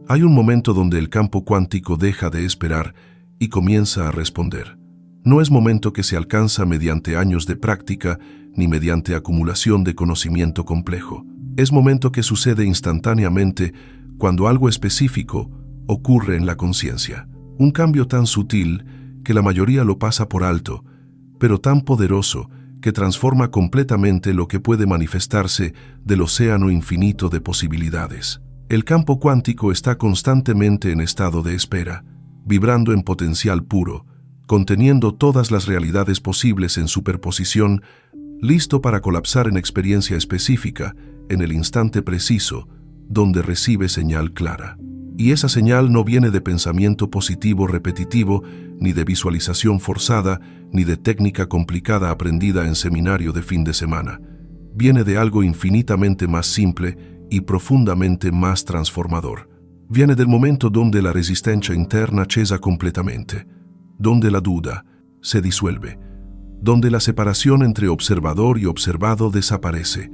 Hay un momento donde el campo cuántico deja de esperar y comienza a responder. No es momento que se alcanza mediante años de práctica ni mediante acumulación de conocimiento complejo. Es momento que sucede instantáneamente cuando algo específico ocurre en la conciencia. Un cambio tan sutil que la mayoría lo pasa por alto, pero tan poderoso que transforma completamente lo que puede manifestarse del océano infinito de posibilidades. El campo cuántico está constantemente en estado de espera, vibrando en potencial puro, conteniendo todas las realidades posibles en superposición, listo para colapsar en experiencia específica, en el instante preciso, donde recibe señal clara. Y esa señal no viene de pensamiento positivo repetitivo, ni de visualización forzada, ni de técnica complicada aprendida en seminario de fin de semana. Viene de algo infinitamente más simple y profundamente más transformador. Viene del momento donde la resistencia interna cesa completamente, donde la duda se disuelve, donde la separación entre observador y observado desaparece,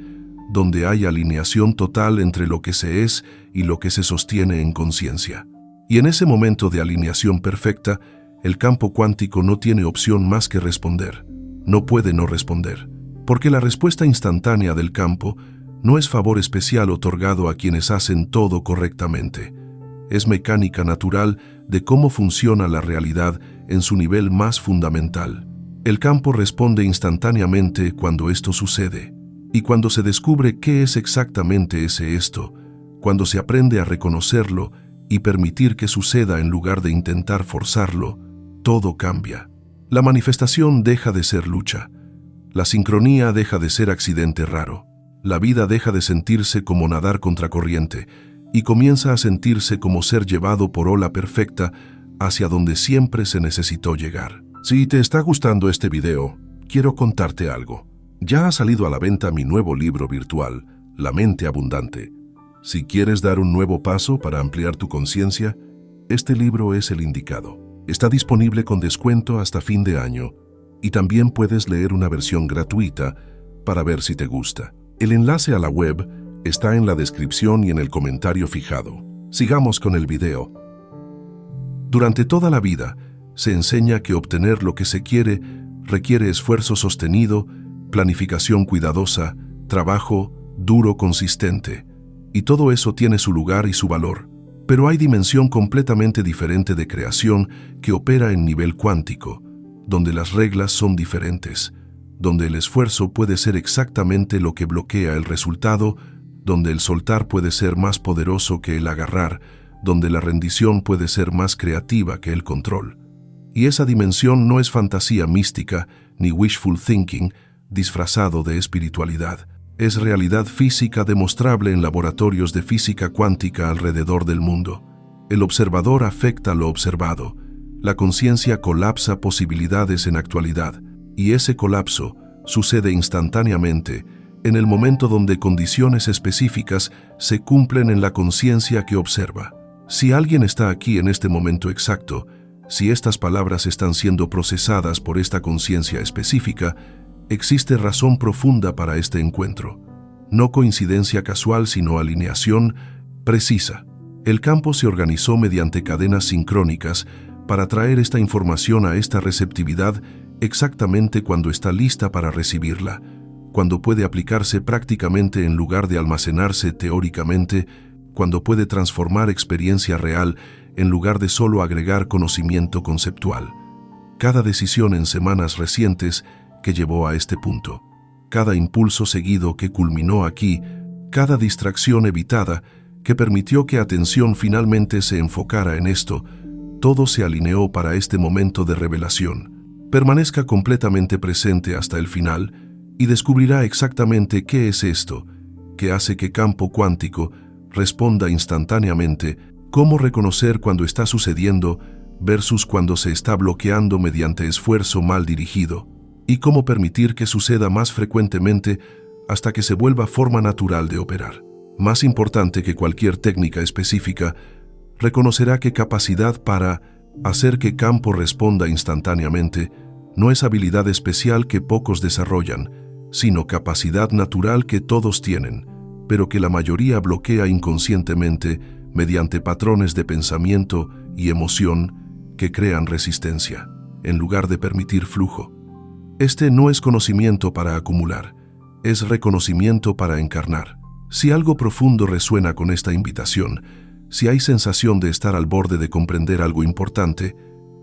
donde hay alineación total entre lo que se es y lo que se sostiene en conciencia. Y en ese momento de alineación perfecta, el campo cuántico no tiene opción más que responder. No puede no responder, porque la respuesta instantánea del campo no es favor especial otorgado a quienes hacen todo correctamente. Es mecánica natural de cómo funciona la realidad en su nivel más fundamental. El campo responde instantáneamente cuando esto sucede. Y cuando se descubre qué es exactamente ese esto, cuando se aprende a reconocerlo y permitir que suceda en lugar de intentar forzarlo, todo cambia. La manifestación deja de ser lucha. La sincronía deja de ser accidente raro. La vida deja de sentirse como nadar contracorriente y comienza a sentirse como ser llevado por ola perfecta hacia donde siempre se necesitó llegar. Si te está gustando este video, quiero contarte algo. Ya ha salido a la venta mi nuevo libro virtual, La Mente Abundante. Si quieres dar un nuevo paso para ampliar tu conciencia, este libro es el indicado. Está disponible con descuento hasta fin de año y también puedes leer una versión gratuita para ver si te gusta. El enlace a la web está en la descripción y en el comentario fijado. Sigamos con el video. Durante toda la vida, se enseña que obtener lo que se quiere requiere esfuerzo sostenido, planificación cuidadosa, trabajo duro consistente, y todo eso tiene su lugar y su valor. Pero hay dimensión completamente diferente de creación que opera en nivel cuántico, donde las reglas son diferentes, donde el esfuerzo puede ser exactamente lo que bloquea el resultado, donde el soltar puede ser más poderoso que el agarrar, donde la rendición puede ser más creativa que el control. Y esa dimensión no es fantasía mística ni wishful thinking, disfrazado de espiritualidad. Es realidad física demostrable en laboratorios de física cuántica alrededor del mundo. El observador afecta lo observado. La conciencia colapsa posibilidades en actualidad, y ese colapso sucede instantáneamente en el momento donde condiciones específicas se cumplen en la conciencia que observa. Si alguien está aquí en este momento exacto, si estas palabras están siendo procesadas por esta conciencia específica, existe razón profunda para este encuentro. No coincidencia casual, sino alineación precisa. El campo se organizó mediante cadenas sincrónicas para traer esta información a esta receptividad exactamente cuando está lista para recibirla, cuando puede aplicarse prácticamente en lugar de almacenarse teóricamente, cuando puede transformar experiencia real en lugar de solo agregar conocimiento conceptual. Cada decisión en semanas recientes que llevó a este punto, cada impulso seguido que culminó aquí, cada distracción evitada que permitió que atención finalmente se enfocara en esto, todo se alineó para este momento de revelación. Permanezca completamente presente hasta el final y descubrirá exactamente qué es esto, que hace que campo cuántico responda instantáneamente, cómo reconocer cuando está sucediendo versus cuando se está bloqueando mediante esfuerzo mal dirigido, y cómo permitir que suceda más frecuentemente hasta que se vuelva forma natural de operar. Más importante que cualquier técnica específica, reconocerá que capacidad para hacer que campo responda instantáneamente no es habilidad especial que pocos desarrollan, sino capacidad natural que todos tienen, pero que la mayoría bloquea inconscientemente mediante patrones de pensamiento y emoción que crean resistencia, en lugar de permitir flujo. Este no es conocimiento para acumular, es reconocimiento para encarnar. Si algo profundo resuena con esta invitación, si hay sensación de estar al borde de comprender algo importante,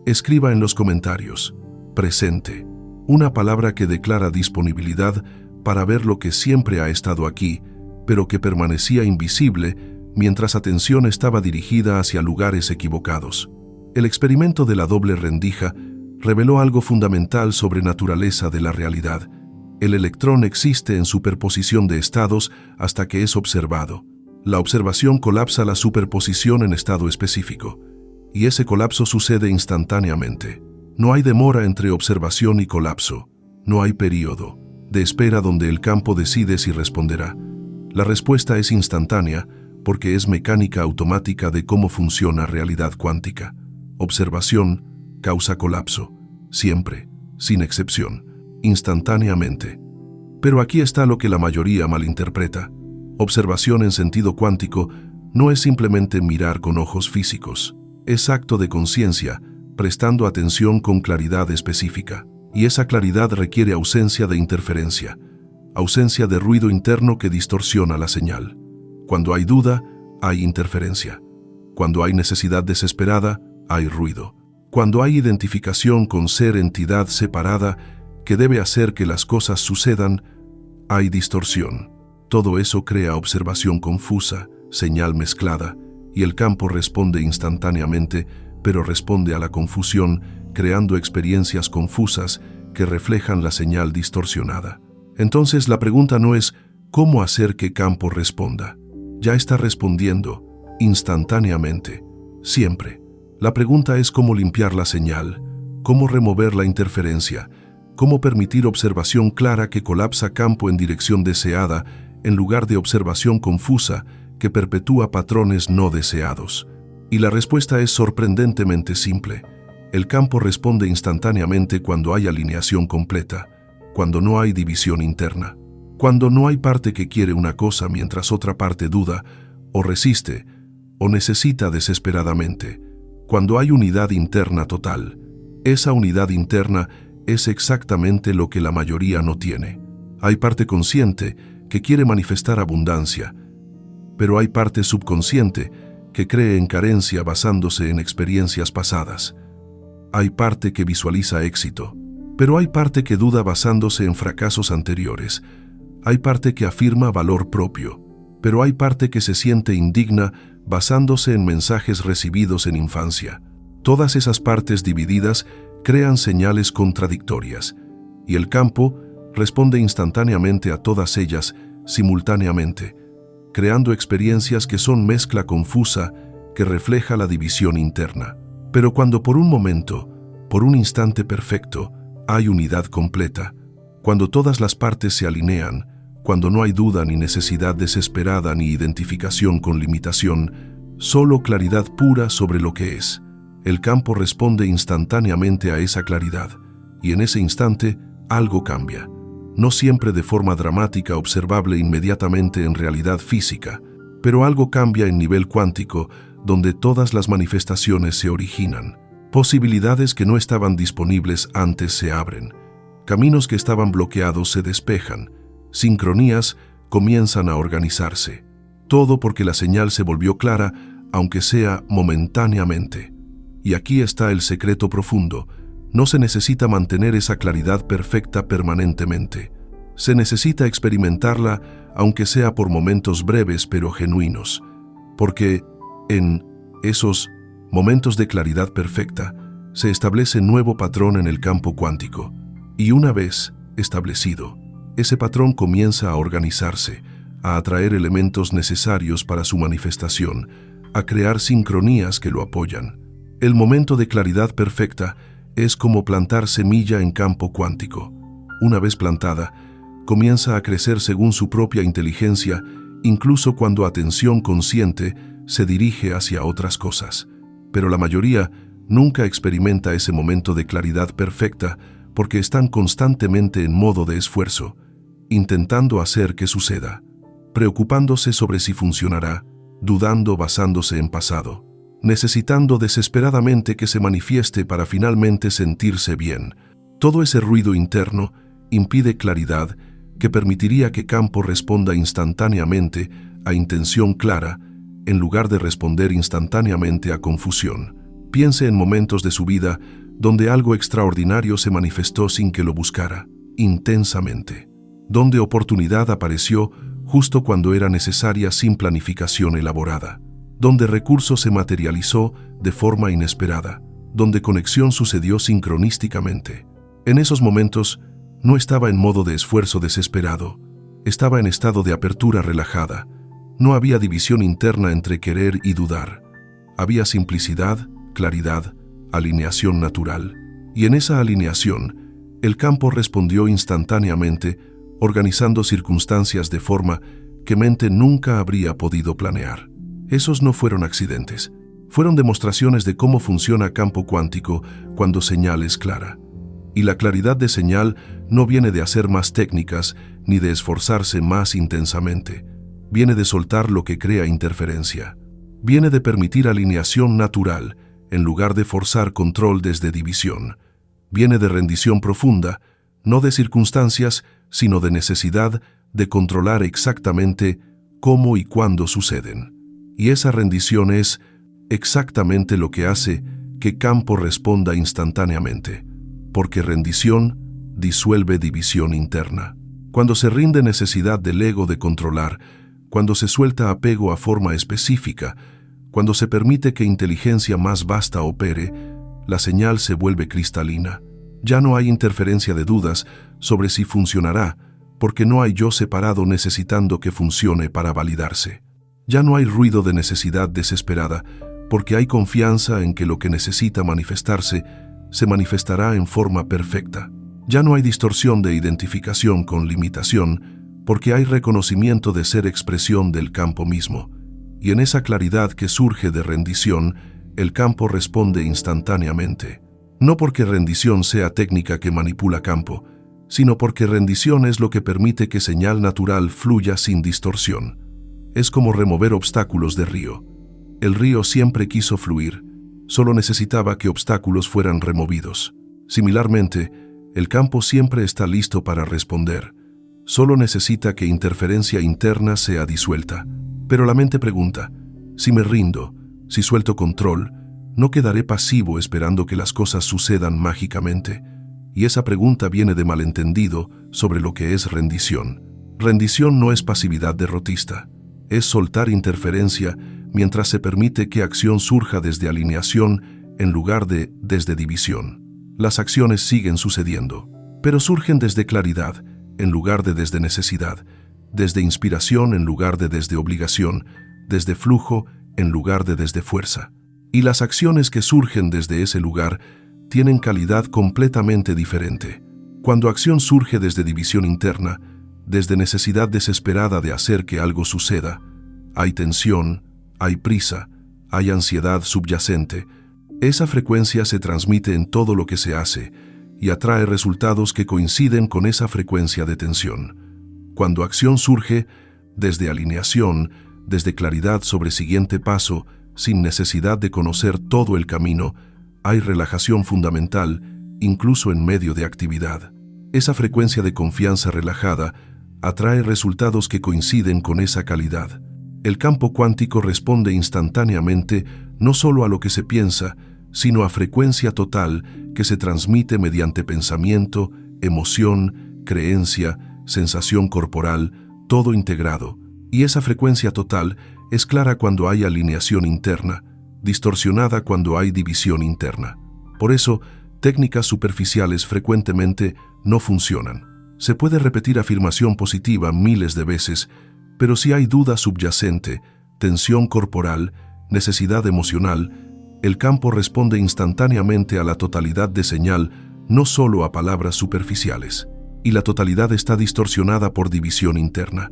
escriba en los comentarios, presente, una palabra que declara disponibilidad para ver lo que siempre ha estado aquí, pero que permanecía invisible mientras atención estaba dirigida hacia lugares equivocados. El experimento de la doble rendija reveló algo fundamental sobre naturaleza de la realidad. El electrón existe en superposición de estados hasta que es observado. La observación colapsa la superposición en estado específico, y ese colapso sucede instantáneamente. No hay demora entre observación y colapso. No hay período de espera donde el campo decide si responderá. La respuesta es instantánea porque es mecánica automática de cómo funciona realidad cuántica. Observación causa colapso, siempre, sin excepción, instantáneamente. Pero aquí está lo que la mayoría malinterpreta. Observación en sentido cuántico no es simplemente mirar con ojos físicos. Es acto de conciencia, prestando atención con claridad específica. Y esa claridad requiere ausencia de interferencia, ausencia de ruido interno que distorsiona la señal. Cuando hay duda, hay interferencia. Cuando hay necesidad desesperada, hay ruido. Cuando hay identificación con ser-entidad separada que debe hacer que las cosas sucedan, hay distorsión. Todo eso crea observación confusa, señal mezclada, y el campo responde instantáneamente, pero responde a la confusión, creando experiencias confusas que reflejan la señal distorsionada. Entonces la pregunta no es ¿cómo hacer que campo responda? Ya está respondiendo, instantáneamente, siempre. La pregunta es cómo limpiar la señal, cómo remover la interferencia, cómo permitir observación clara que colapsa campo en dirección deseada en lugar de observación confusa que perpetúa patrones no deseados. Y la respuesta es sorprendentemente simple. El campo responde instantáneamente cuando hay alineación completa, cuando no hay división interna, cuando no hay parte que quiere una cosa mientras otra parte duda, o resiste, o necesita desesperadamente, cuando hay unidad interna total. Esa unidad interna es exactamente lo que la mayoría no tiene. Hay parte consciente que quiere manifestar abundancia, pero hay parte subconsciente que cree en carencia basándose en experiencias pasadas. Hay parte que visualiza éxito, pero hay parte que duda basándose en fracasos anteriores. Hay parte que afirma valor propio, pero hay parte que se siente indigna basándose en mensajes recibidos en infancia. Todas esas partes divididas crean señales contradictorias, y el campo responde instantáneamente a todas ellas simultáneamente, creando experiencias que son mezcla confusa que refleja la división interna. Pero cuando por un momento, por un instante perfecto, hay unidad completa, cuando todas las partes se alinean, cuando no hay duda ni necesidad desesperada ni identificación con limitación, solo claridad pura sobre lo que es, el campo responde instantáneamente a esa claridad, y en ese instante algo cambia. No siempre de forma dramática observable inmediatamente en realidad física, pero algo cambia en nivel cuántico, donde todas las manifestaciones se originan. Posibilidades que no estaban disponibles antes se abren. Caminos que estaban bloqueados se despejan. Sincronías comienzan a organizarse. Todo porque la señal se volvió clara, aunque sea momentáneamente. Y aquí está el secreto profundo. No se necesita mantener esa claridad perfecta permanentemente. Se necesita experimentarla, aunque sea por momentos breves pero genuinos. Porque en esos momentos de claridad perfecta se establece nuevo patrón en el campo cuántico. Y una vez establecido, ese patrón comienza a organizarse, a atraer elementos necesarios para su manifestación, a crear sincronías que lo apoyan. El momento de claridad perfecta es como plantar semilla en campo cuántico. Una vez plantada, comienza a crecer según su propia inteligencia, incluso cuando atención consciente se dirige hacia otras cosas. Pero la mayoría nunca experimenta ese momento de claridad perfecta porque están constantemente en modo de esfuerzo, intentando hacer que suceda, preocupándose sobre si funcionará, dudando basándose en pasado, necesitando desesperadamente que se manifieste para finalmente sentirse bien. Todo ese ruido interno impide claridad que permitiría que campo responda instantáneamente a intención clara, en lugar de responder instantáneamente a confusión. Piense en momentos de su vida donde algo extraordinario se manifestó sin que lo buscara, intensamente, donde oportunidad apareció justo cuando era necesaria sin planificación elaborada, donde recurso se materializó de forma inesperada, donde conexión sucedió sincronísticamente. En esos momentos no estaba en modo de esfuerzo desesperado, estaba en estado de apertura relajada. No había división interna entre querer y dudar. Había simplicidad, claridad, alineación natural. Y en esa alineación, el campo respondió instantáneamente, organizando circunstancias de forma que mente nunca habría podido planear. Esos no fueron accidentes, fueron demostraciones de cómo funciona campo cuántico cuando señal es clara. Y la claridad de señal no viene de hacer más técnicas ni de esforzarse más intensamente. Viene de soltar lo que crea interferencia. Viene de permitir alineación natural en lugar de forzar control desde división. Viene de rendición profunda, no de circunstancias, sino de necesidad de controlar exactamente cómo y cuándo suceden. Y esa rendición es exactamente lo que hace que campo responda instantáneamente, porque rendición disuelve división interna. Cuando se rinde necesidad del ego de controlar, cuando se suelta apego a forma específica, cuando se permite que inteligencia más vasta opere, la señal se vuelve cristalina. Ya no hay interferencia de dudas sobre si funcionará, porque no hay yo separado necesitando que funcione para validarse. Ya no hay ruido de necesidad desesperada, porque hay confianza en que lo que necesita manifestarse se manifestará en forma perfecta. Ya no hay distorsión de identificación con limitación, porque hay reconocimiento de ser expresión del campo mismo. Y en esa claridad que surge de rendición, el campo responde instantáneamente. No porque rendición sea técnica que manipula campo, sino porque rendición es lo que permite que señal natural fluya sin distorsión. Es como remover obstáculos de río. El río siempre quiso fluir, solo necesitaba que obstáculos fueran removidos. Similarmente, el campo siempre está listo para responder. Solo necesita que interferencia interna sea disuelta. Pero la mente pregunta, si me rindo, si suelto control, ¿no quedaré pasivo esperando que las cosas sucedan mágicamente? Y esa pregunta viene de malentendido sobre lo que es rendición. Rendición no es pasividad derrotista, es soltar interferencia mientras se permite que acción surja desde alineación en lugar de desde división. Las acciones siguen sucediendo, pero surgen desde claridad en lugar de desde necesidad, desde inspiración en lugar de desde obligación, desde flujo en lugar de desde fuerza. Y las acciones que surgen desde ese lugar tienen calidad completamente diferente. Cuando acción surge desde división interna, desde necesidad desesperada de hacer que algo suceda, hay tensión, hay prisa, hay ansiedad subyacente. Esa frecuencia se transmite en todo lo que se hace y atrae resultados que coinciden con esa frecuencia de tensión. Cuando acción surge desde alineación, desde claridad sobre siguiente paso, sin necesidad de conocer todo el camino, hay relajación fundamental, incluso en medio de actividad. Esa frecuencia de confianza relajada atrae resultados que coinciden con esa calidad. El campo cuántico responde instantáneamente no solo a lo que se piensa, sino a frecuencia total que se transmite mediante pensamiento, emoción, creencia, sensación corporal, todo integrado. Y esa frecuencia total es clara cuando hay alineación interna, distorsionada cuando hay división interna. Por eso, técnicas superficiales frecuentemente no funcionan. Se puede repetir afirmación positiva miles de veces, pero si hay duda subyacente, tensión corporal, necesidad emocional, el campo responde instantáneamente a la totalidad de señal, no solo a palabras superficiales. Y la totalidad está distorsionada por división interna.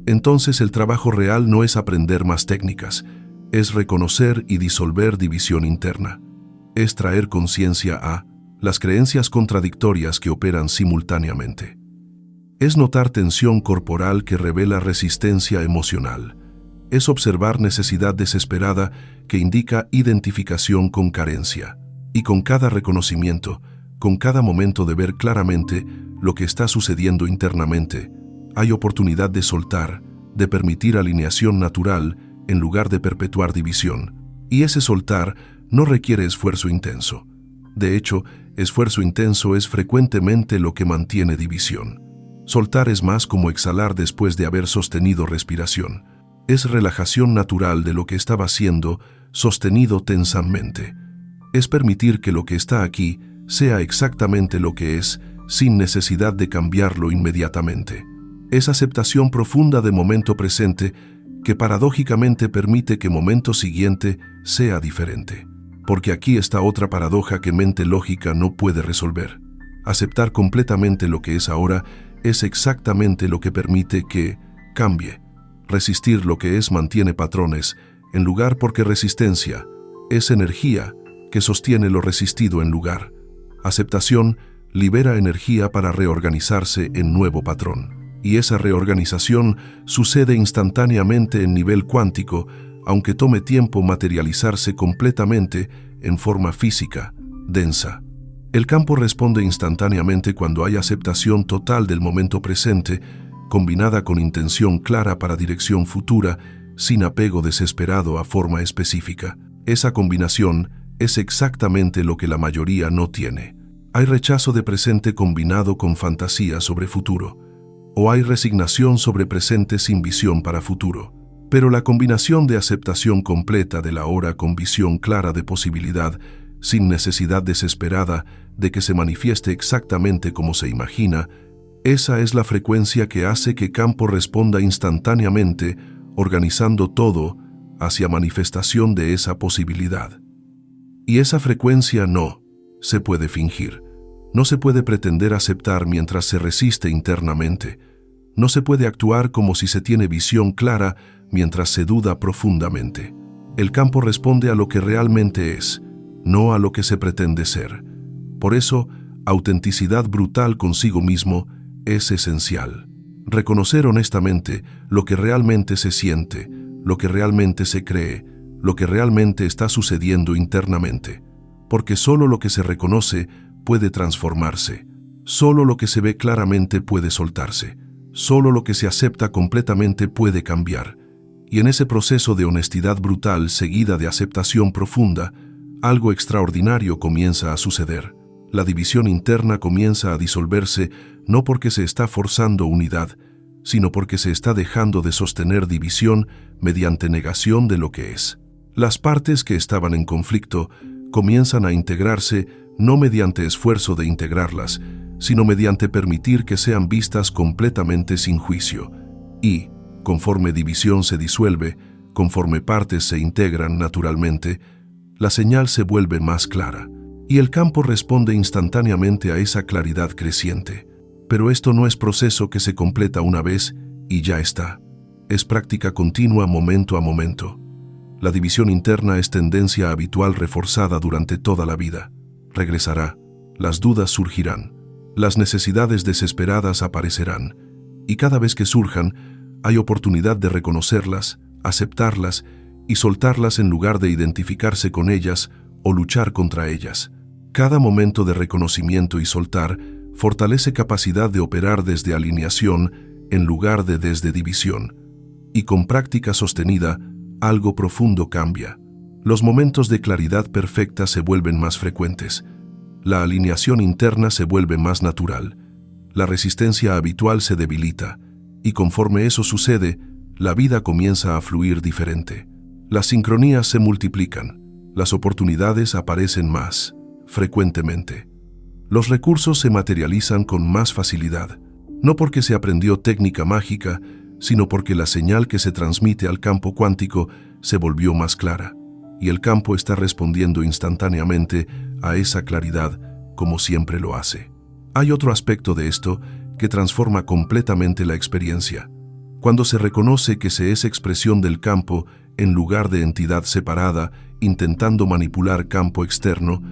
Entonces el trabajo real no es aprender más técnicas, es reconocer y disolver división interna. Es traer conciencia a las creencias contradictorias que operan simultáneamente. Es notar tensión corporal que revela resistencia emocional. es observar necesidad desesperada que indica identificación con carencia. Y con cada reconocimiento, con cada momento de ver claramente lo que está sucediendo internamente, hay oportunidad de soltar, de permitir alineación natural en lugar de perpetuar división. Y ese soltar no requiere esfuerzo intenso. De hecho, esfuerzo intenso es frecuentemente lo que mantiene división. Soltar es más como exhalar después de haber sostenido respiración. Es relajación natural de lo que estaba siendo sostenido tensamente. Es permitir que lo que está aquí sea exactamente lo que es, sin necesidad de cambiarlo inmediatamente. Es aceptación profunda de momento presente que paradójicamente permite que momento siguiente sea diferente. Porque aquí está otra paradoja que mente lógica no puede resolver. Aceptar completamente lo que es ahora es exactamente lo que permite que cambie. Resistir lo que es mantiene patrones, en lugar porque resistencia es energía que sostiene lo resistido en lugar. Aceptación libera energía para reorganizarse en nuevo patrón. Y esa reorganización sucede instantáneamente en nivel cuántico, aunque tome tiempo materializarse completamente en forma física, densa. El campo responde instantáneamente cuando hay aceptación total del momento presente, combinada con intención clara para dirección futura, sin apego desesperado a forma específica. Esa combinación es exactamente lo que la mayoría no tiene. Hay rechazo de presente combinado con fantasía sobre futuro, o hay resignación sobre presente sin visión para futuro. Pero la combinación de aceptación completa del ahora con visión clara de posibilidad, sin necesidad desesperada de que se manifieste exactamente como se imagina, esa es la frecuencia que hace que campo responda instantáneamente, organizando todo hacia manifestación de esa posibilidad. Y esa frecuencia no se puede fingir. No se puede pretender aceptar mientras se resiste internamente. No se puede actuar como si se tiene visión clara mientras se duda profundamente. El campo responde a lo que realmente es, no a lo que se pretende ser. Por eso, autenticidad brutal consigo mismo es esencial. Reconocer honestamente lo que realmente se siente, lo que realmente se cree, lo que realmente está sucediendo internamente. Porque solo lo que se reconoce puede transformarse. Solo lo que se ve claramente puede soltarse. Solo lo que se acepta completamente puede cambiar. Y en ese proceso de honestidad brutal seguida de aceptación profunda, algo extraordinario comienza a suceder. La división interna comienza a disolverse no porque se está forzando unidad, sino porque se está dejando de sostener división mediante negación de lo que es. Las partes que estaban en conflicto comienzan a integrarse no mediante esfuerzo de integrarlas, sino mediante permitir que sean vistas completamente sin juicio. Y, conforme división se disuelve, conforme partes se integran naturalmente, la señal se vuelve más clara, y el campo responde instantáneamente a esa claridad creciente. Pero esto no es proceso que se completa una vez y ya está. Es práctica continua momento a momento. La división interna es tendencia habitual reforzada durante toda la vida. Regresará, las dudas surgirán, las necesidades desesperadas aparecerán, y cada vez que surjan, hay oportunidad de reconocerlas, aceptarlas y soltarlas en lugar de identificarse con ellas o luchar contra ellas. Cada momento de reconocimiento y soltar fortalece capacidad de operar desde alineación en lugar de desde división. Y con práctica sostenida, algo profundo cambia. Los momentos de claridad perfecta se vuelven más frecuentes. La alineación interna se vuelve más natural. La resistencia habitual se debilita. Y conforme eso sucede, la vida comienza a fluir diferente. Las sincronías se multiplican. Las oportunidades aparecen más frecuentemente. Los recursos se materializan con más facilidad, no porque se aprendió técnica mágica, sino porque la señal que se transmite al campo cuántico se volvió más clara, y el campo está respondiendo instantáneamente a esa claridad como siempre lo hace. Hay otro aspecto de esto que transforma completamente la experiencia. Cuando se reconoce que se es expresión del campo en lugar de entidad separada intentando manipular campo externo,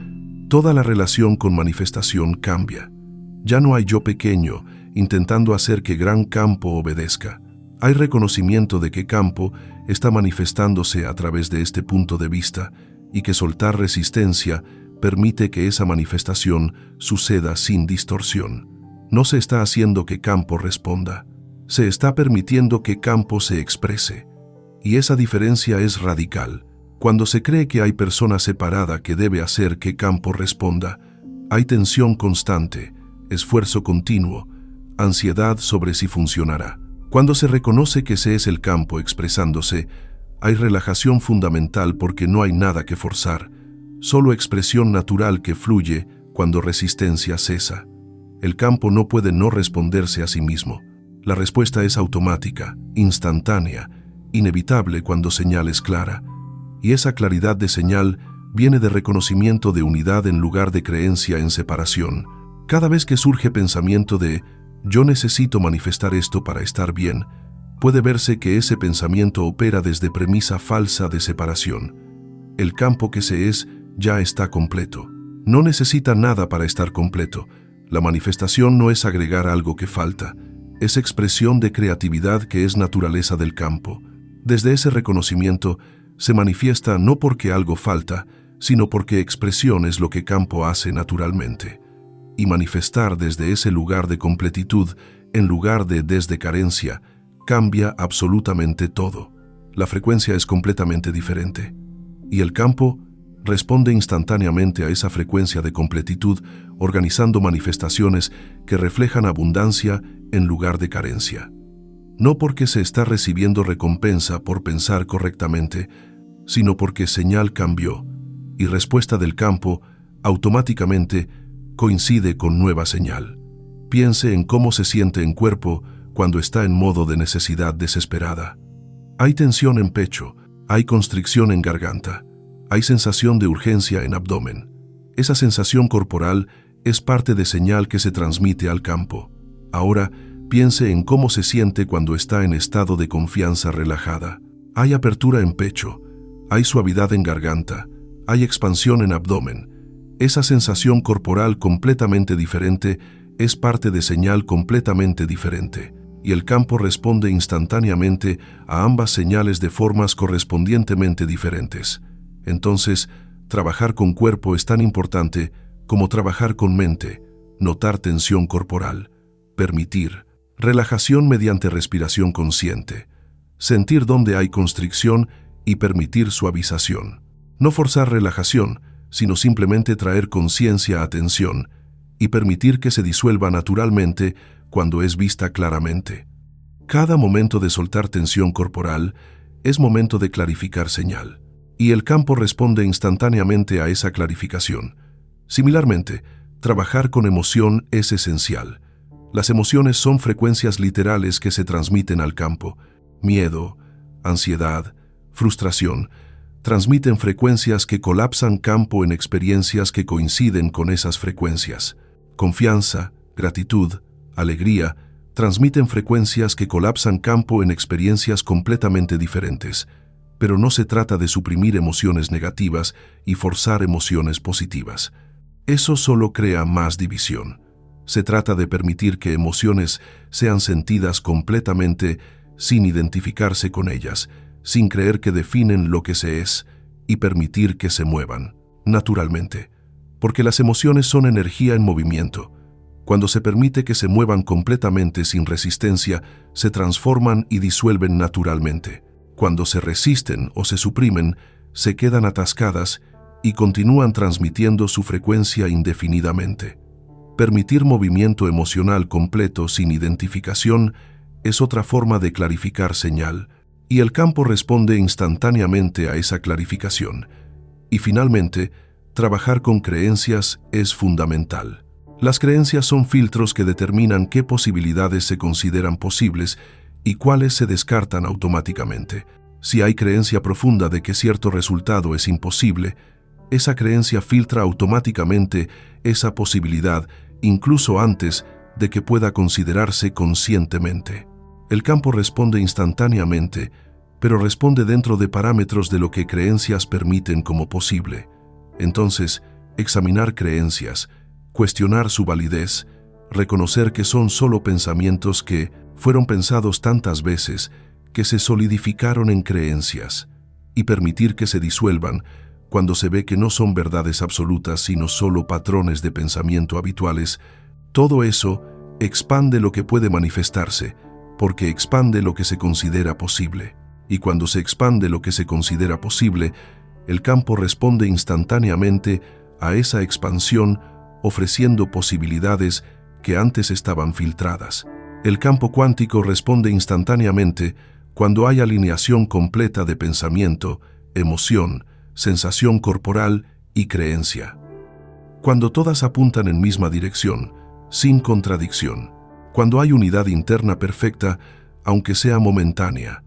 toda la relación con manifestación cambia. Ya no hay yo pequeño intentando hacer que gran campo obedezca. Hay reconocimiento de que campo está manifestándose a través de este punto de vista y que soltar resistencia permite que esa manifestación suceda sin distorsión. No se está haciendo que campo responda, se está permitiendo que campo se exprese. Y esa diferencia es radical. Cuando se cree que hay persona separada que debe hacer que campo responda, hay tensión constante, esfuerzo continuo, ansiedad sobre si funcionará. Cuando se reconoce que ese es el campo expresándose, hay relajación fundamental porque no hay nada que forzar, solo expresión natural que fluye cuando resistencia cesa. El campo no puede no responderse a sí mismo. La respuesta es automática, instantánea, inevitable cuando señal es clara. Y esa claridad de señal viene de reconocimiento de unidad en lugar de creencia en separación. Cada vez que surge pensamiento de «yo necesito manifestar esto para estar bien», puede verse que ese pensamiento opera desde premisa falsa de separación. El campo que se es ya está completo. No necesita nada para estar completo. La manifestación no es agregar algo que falta, es expresión de creatividad que es naturaleza del campo. Desde ese reconocimiento se manifiesta no porque algo falta, sino porque expresión es lo que campo hace naturalmente. Y manifestar desde ese lugar de completitud, en lugar de desde carencia, cambia absolutamente todo. La frecuencia es completamente diferente. Y el campo responde instantáneamente a esa frecuencia de completitud, organizando manifestaciones que reflejan abundancia en lugar de carencia. No porque se está recibiendo recompensa por pensar correctamente, sino porque señal cambió, y respuesta del campo automáticamente coincide con nueva señal. Piense en cómo se siente en cuerpo cuando está en modo de necesidad desesperada. Hay tensión en pecho, hay constricción en garganta, hay sensación de urgencia en abdomen. Esa sensación corporal es parte de señal que se transmite al campo. Ahora, piense en cómo se siente cuando está en estado de confianza relajada. Hay apertura en pecho, hay suavidad en garganta, hay expansión en abdomen. Esa sensación corporal completamente diferente es parte de señal completamente diferente, y el campo responde instantáneamente a ambas señales de formas correspondientemente diferentes. Entonces, trabajar con cuerpo es tan importante como trabajar con mente, notar tensión corporal, permitir, relajación mediante respiración consciente, sentir dónde hay constricción y permitir suavización. No forzar relajación, sino simplemente traer conciencia a tensión y permitir que se disuelva naturalmente cuando es vista claramente. Cada momento de soltar tensión corporal es momento de clarificar señal, y el campo responde instantáneamente a esa clarificación. Similarmente, trabajar con emoción es esencial. Las emociones son frecuencias literales que se transmiten al campo. Miedo, ansiedad, frustración, transmiten frecuencias que colapsan campo en experiencias que coinciden con esas frecuencias. Confianza, gratitud, alegría, transmiten frecuencias que colapsan campo en experiencias completamente diferentes. Pero no se trata de suprimir emociones negativas y forzar emociones positivas. Eso solo crea más división. Se trata de permitir que emociones sean sentidas completamente sin identificarse con ellas, sin creer que definen lo que se es, y permitir que se muevan, naturalmente. Porque las emociones son energía en movimiento. Cuando se permite que se muevan completamente sin resistencia, se transforman y disuelven naturalmente. Cuando se resisten o se suprimen, se quedan atascadas y continúan transmitiendo su frecuencia indefinidamente. Permitir movimiento emocional completo sin identificación es otra forma de clarificar señal, y el campo responde instantáneamente a esa clarificación. Y finalmente, trabajar con creencias es fundamental. Las creencias son filtros que determinan qué posibilidades se consideran posibles y cuáles se descartan automáticamente. Si hay creencia profunda de que cierto resultado es imposible, esa creencia filtra automáticamente esa posibilidad incluso antes de que pueda considerarse conscientemente. El campo responde instantáneamente, pero responde dentro de parámetros de lo que creencias permiten como posible. Entonces, examinar creencias, cuestionar su validez, reconocer que son solo pensamientos que fueron pensados tantas veces que se solidificaron en creencias, y permitir que se disuelvan cuando se ve que no son verdades absolutas sino solo patrones de pensamiento habituales, todo eso expande lo que puede manifestarse, porque expande lo que se considera posible. Y cuando se expande lo que se considera posible, el campo responde instantáneamente a esa expansión, ofreciendo posibilidades que antes estaban filtradas. El campo cuántico responde instantáneamente cuando hay alineación completa de pensamiento, emoción, sensación corporal y creencia. Cuando todas apuntan en misma dirección, sin contradicción. Cuando hay unidad interna perfecta, aunque sea momentánea.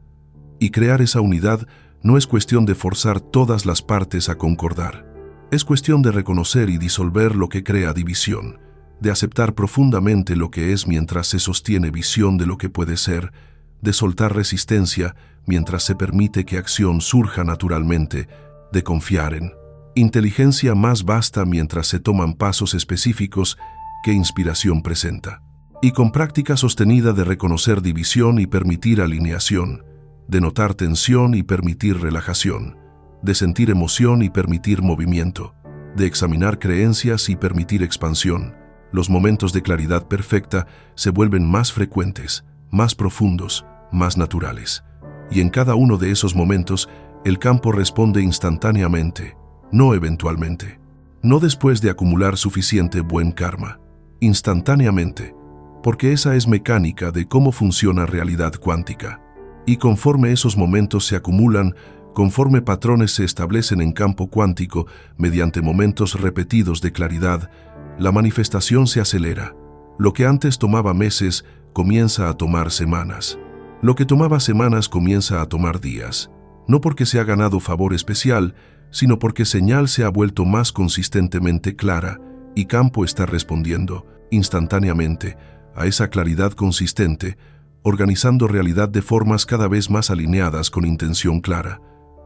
Y crear esa unidad no es cuestión de forzar todas las partes a concordar. Es cuestión de reconocer y disolver lo que crea división, de aceptar profundamente lo que es mientras se sostiene visión de lo que puede ser, de soltar resistencia mientras se permite que acción surja naturalmente, de confiar en inteligencia más vasta mientras se toman pasos específicos que inspiración presenta. Y con práctica sostenida de reconocer división y permitir alineación, de notar tensión y permitir relajación, de sentir emoción y permitir movimiento, de examinar creencias y permitir expansión, los momentos de claridad perfecta se vuelven más frecuentes, más profundos, más naturales. Y en cada uno de esos momentos, el campo responde instantáneamente, no eventualmente, no después de acumular suficiente buen karma, instantáneamente, porque esa es mecánica de cómo funciona realidad cuántica. Y conforme esos momentos se acumulan, conforme patrones se establecen en campo cuántico mediante momentos repetidos de claridad, la manifestación se acelera. Lo que antes tomaba meses comienza a tomar semanas. Lo que tomaba semanas comienza a tomar días. No porque se ha ganado favor especial, sino porque señal se ha vuelto más consistentemente clara y campo está respondiendo instantáneamente a esa claridad consistente, organizando realidad de formas cada vez más alineadas con intención clara.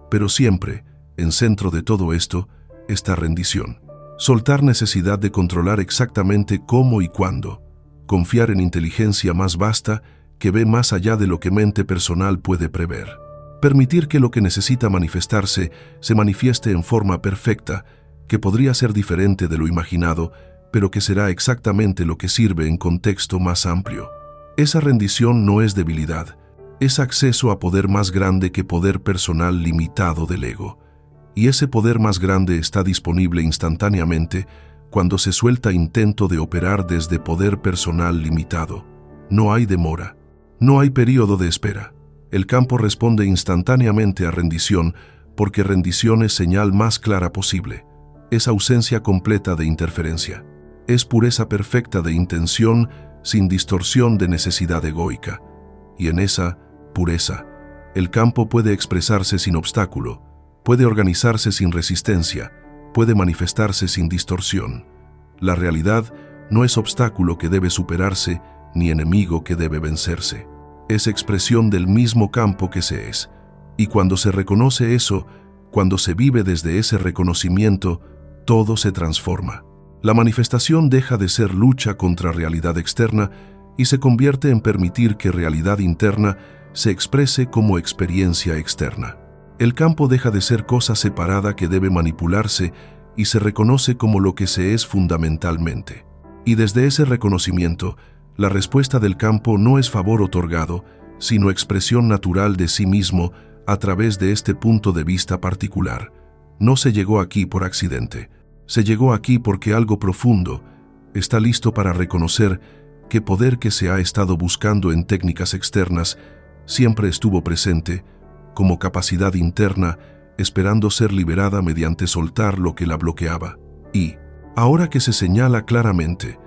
Pero siempre, en centro de todo esto, está rendición. Soltar necesidad de controlar exactamente cómo y cuándo. Confiar en inteligencia más vasta que ve más allá de lo que mente personal puede prever. Permitir que lo que necesita manifestarse se manifieste en forma perfecta, que podría ser diferente de lo imaginado, pero que será exactamente lo que sirve en contexto más amplio. Esa rendición no es debilidad, es acceso a poder más grande que poder personal limitado del ego. Y ese poder más grande está disponible instantáneamente cuando se suelta intento de operar desde poder personal limitado. No hay demora, no hay período de espera. El campo responde instantáneamente a rendición porque rendición es señal más clara posible. Es ausencia completa de interferencia. Es pureza perfecta de intención sin distorsión de necesidad egoica. Y en esa pureza, el campo puede expresarse sin obstáculo, puede organizarse sin resistencia, puede manifestarse sin distorsión. La realidad no es obstáculo que debe superarse ni enemigo que debe vencerse. Es expresión del mismo campo que se es. Y cuando se reconoce eso, cuando se vive desde ese reconocimiento, todo se transforma. La manifestación deja de ser lucha contra realidad externa y se convierte en permitir que realidad interna se exprese como experiencia externa. El campo deja de ser cosa separada que debe manipularse y se reconoce como lo que se es fundamentalmente. Y desde ese reconocimiento, la respuesta del campo no es favor otorgado, sino expresión natural de sí mismo a través de este punto de vista particular. No se llegó aquí por accidente. Se llegó aquí porque algo profundo está listo para reconocer que poder que se ha estado buscando en técnicas externas siempre estuvo presente como capacidad interna, esperando ser liberada mediante soltar lo que la bloqueaba. Y, ahora que se señala claramente,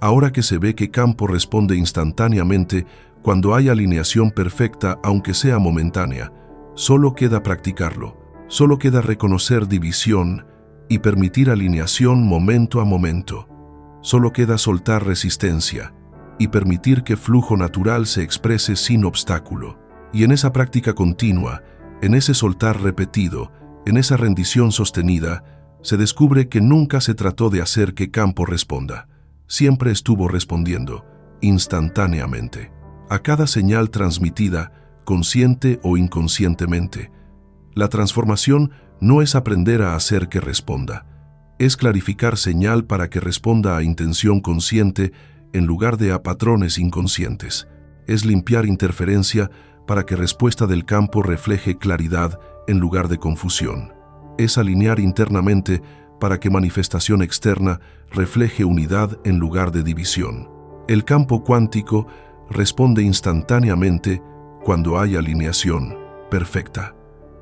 ahora que se ve que campo responde instantáneamente cuando hay alineación perfecta aunque sea momentánea, solo queda practicarlo, solo queda reconocer división y permitir alineación momento a momento. Solo queda soltar resistencia y permitir que flujo natural se exprese sin obstáculo. Y en esa práctica continua, en ese soltar repetido, en esa rendición sostenida, se descubre que nunca se trató de hacer que campo responda. Siempre estuvo respondiendo, instantáneamente. a cada señal transmitida, consciente o inconscientemente. La transformación no es aprender a hacer que responda, es clarificar señal para que responda a intención consciente en lugar de a patrones inconscientes. Es limpiar interferencia para que respuesta del campo refleje claridad en lugar de confusión. Es alinear internamente para que manifestación externa refleje unidad en lugar de división. El campo cuántico responde instantáneamente cuando hay alineación perfecta.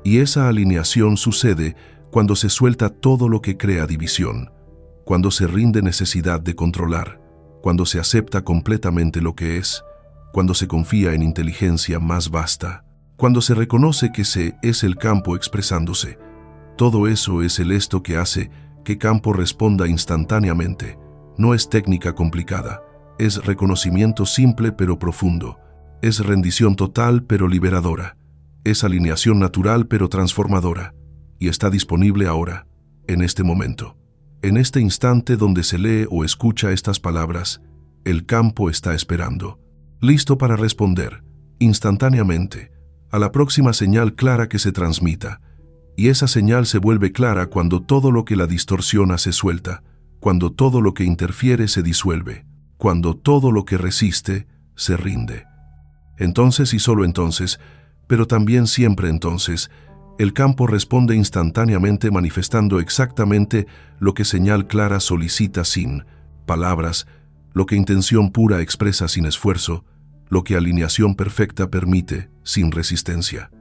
Y esa alineación sucede cuando se suelta todo lo que crea división, cuando se rinde necesidad de controlar, cuando se acepta completamente lo que es, cuando se confía en inteligencia más vasta, cuando se reconoce que se es el campo expresándose. Todo eso es el esto que hace que campo responda instantáneamente. No es técnica complicada, es reconocimiento simple pero profundo, es rendición total pero liberadora, es alineación natural pero transformadora, y está disponible ahora, en este momento. En este instante donde se lee o escucha estas palabras, el campo está esperando, listo para responder, instantáneamente, a la próxima señal clara que se transmita. Y esa señal se vuelve clara cuando todo lo que la distorsiona se suelta, cuando todo lo que interfiere se disuelve, cuando todo lo que resiste se rinde. Entonces y solo entonces, pero también siempre entonces, el campo responde instantáneamente manifestando exactamente lo que señal clara solicita sin palabras, lo que intención pura expresa sin esfuerzo, lo que alineación perfecta permite sin resistencia.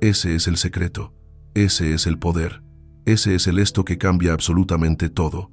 Ese es el secreto, ese es el poder, ese es el esto que cambia absolutamente todo.